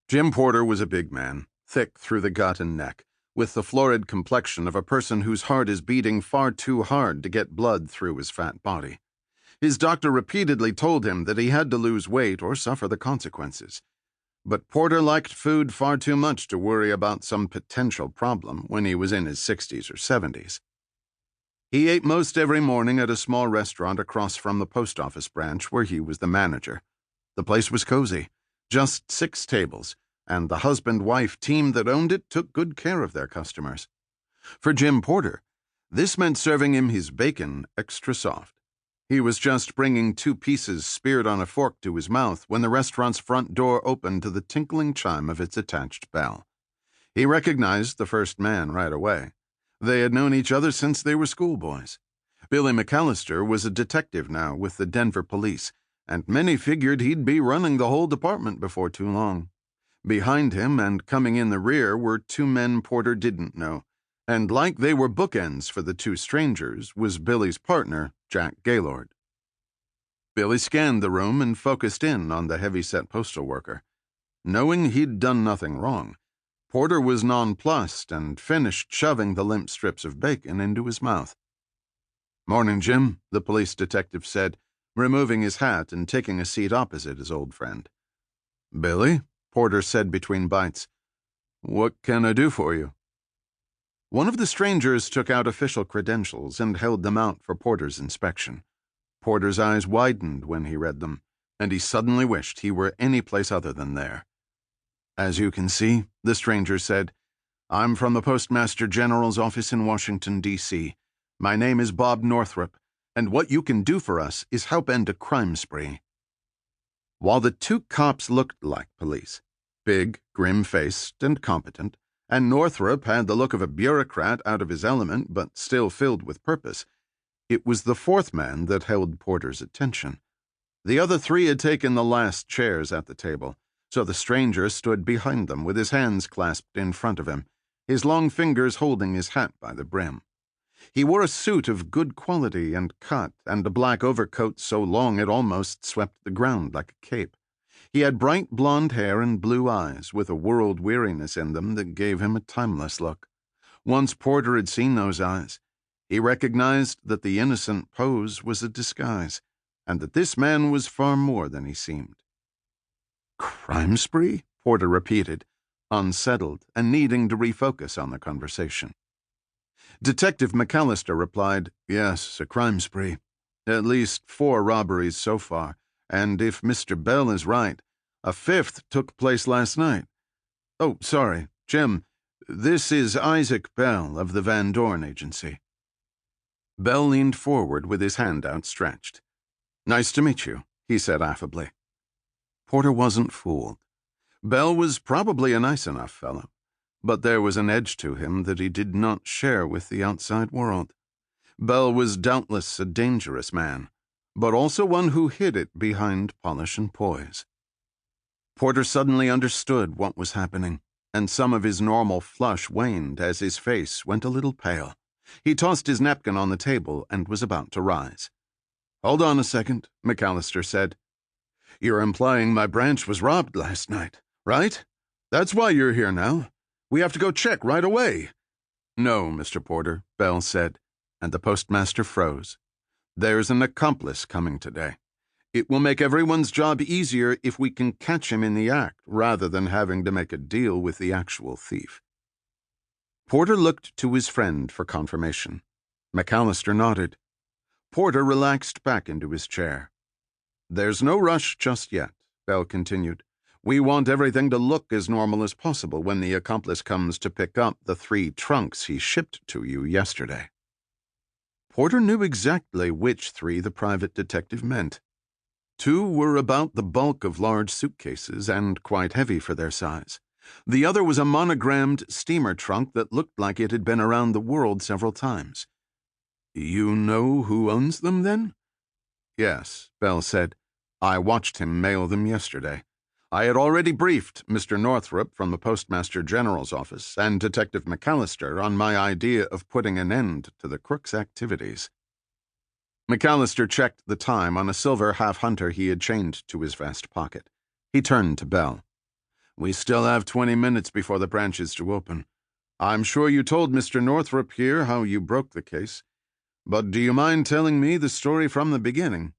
Jim Porter was a big man, thick through the gut and neck, with the florid complexion of a person whose heart is beating far too hard to get blood through his fat body. His doctor repeatedly told him that he had to lose weight or suffer the consequences. But Porter liked food far too much to worry about some potential problem when he was in his 60s or 70s. He ate most every morning at a small restaurant across from the post office branch where he was the manager. The place was cozy, just 6 tables, and the husband-wife team that owned it took good care of their customers. For Jim Porter, this meant serving him his bacon extra soft. He was just bringing 2 pieces speared on a fork to his mouth when the restaurant's front door opened to the tinkling chime of its attached bell. He recognized the first man right away. They had known each other since they were schoolboys. Billy McAllister was a detective now with the Denver police, and many figured he'd be running the whole department before too long. Behind him and coming in the rear were 2 men Porter didn't know, and like they were bookends for the 2 strangers was Billy's partner, Jack Gaylord. Billy scanned the room and focused in on the heavy-set postal worker. Knowing he'd done nothing wrong, Porter was nonplussed and finished shoving the limp strips of bacon into his mouth. "Morning, Jim," the police detective said, removing his hat and taking a seat opposite his old friend. "Billy," Porter said between bites, "what can I do for you?" One of the strangers took out official credentials and held them out for Porter's inspection. Porter's eyes widened when he read them, and he suddenly wished he were any place other than there. "As you can see," the stranger said, "I'm from the Postmaster General's office in Washington, D.C. My name is Bob Northrop, and what you can do for us is help end a crime spree." While the 2 cops looked like police, big, grim-faced, and competent, and Northrop had the look of a bureaucrat out of his element but still filled with purpose, it was the 4th man that held Porter's attention. The other 3 had taken the last chairs at the table, so the stranger stood behind them with his hands clasped in front of him, his long fingers holding his hat by the brim. He wore a suit of good quality and cut, and a black overcoat so long it almost swept the ground like a cape. He had bright blonde hair and blue eyes with a world weariness in them that gave him a timeless look. Once Porter had seen those eyes, he recognized that the innocent pose was a disguise, and that this man was far more than he seemed. "Crime spree?" Porter repeated, unsettled and needing to refocus on the conversation. Detective McAllister replied, "Yes, a crime spree. At least 4 robberies so far, and if Mr. Bell is right, a 5th took place last night. Oh, sorry, Jim, this is Isaac Bell of the Van Dorn Agency." Bell leaned forward with his hand outstretched. "Nice to meet you," he said affably. Porter wasn't fooled. Bell was probably a nice enough fellow, but there was an edge to him that he did not share with the outside world. Bell was doubtless a dangerous man, but also one who hid it behind polish and poise. Porter suddenly understood what was happening, and some of his normal flush waned as his face went a little pale. He tossed his napkin on the table and was about to rise. "Hold on a second," McAllister said. "You're implying my branch was robbed last night, right? That's why you're here now. We have to go check right away." "No, Mr. Porter," Bell said, and the postmaster froze. "There's an accomplice coming today. It will make everyone's job easier if we can catch him in the act rather than having to make a deal with the actual thief." Porter looked to his friend for confirmation. McAllister nodded. Porter relaxed back into his chair. "There's no rush just yet," Bell continued. "We want everything to look as normal as possible when the accomplice comes to pick up the 3 trunks he shipped to you yesterday." Porter knew exactly which 3 the private detective meant. 2 were about the bulk of large suitcases and quite heavy for their size. The other was a monogrammed steamer trunk that looked like it had been around the world several times. "You know who owns them, then?" "Yes," Bell said. "I watched him mail them yesterday. I had already briefed Mr. Northrop from the Postmaster General's office and Detective McAllister on my idea of putting an end to the crook's activities." McAllister checked the time on a silver half-hunter he had chained to his vest pocket. He turned to Bell. We still have 20 minutes before the branch is to open. I'm sure you told Mr. Northrop here how you broke the case, but do you mind telling me the story from the beginning?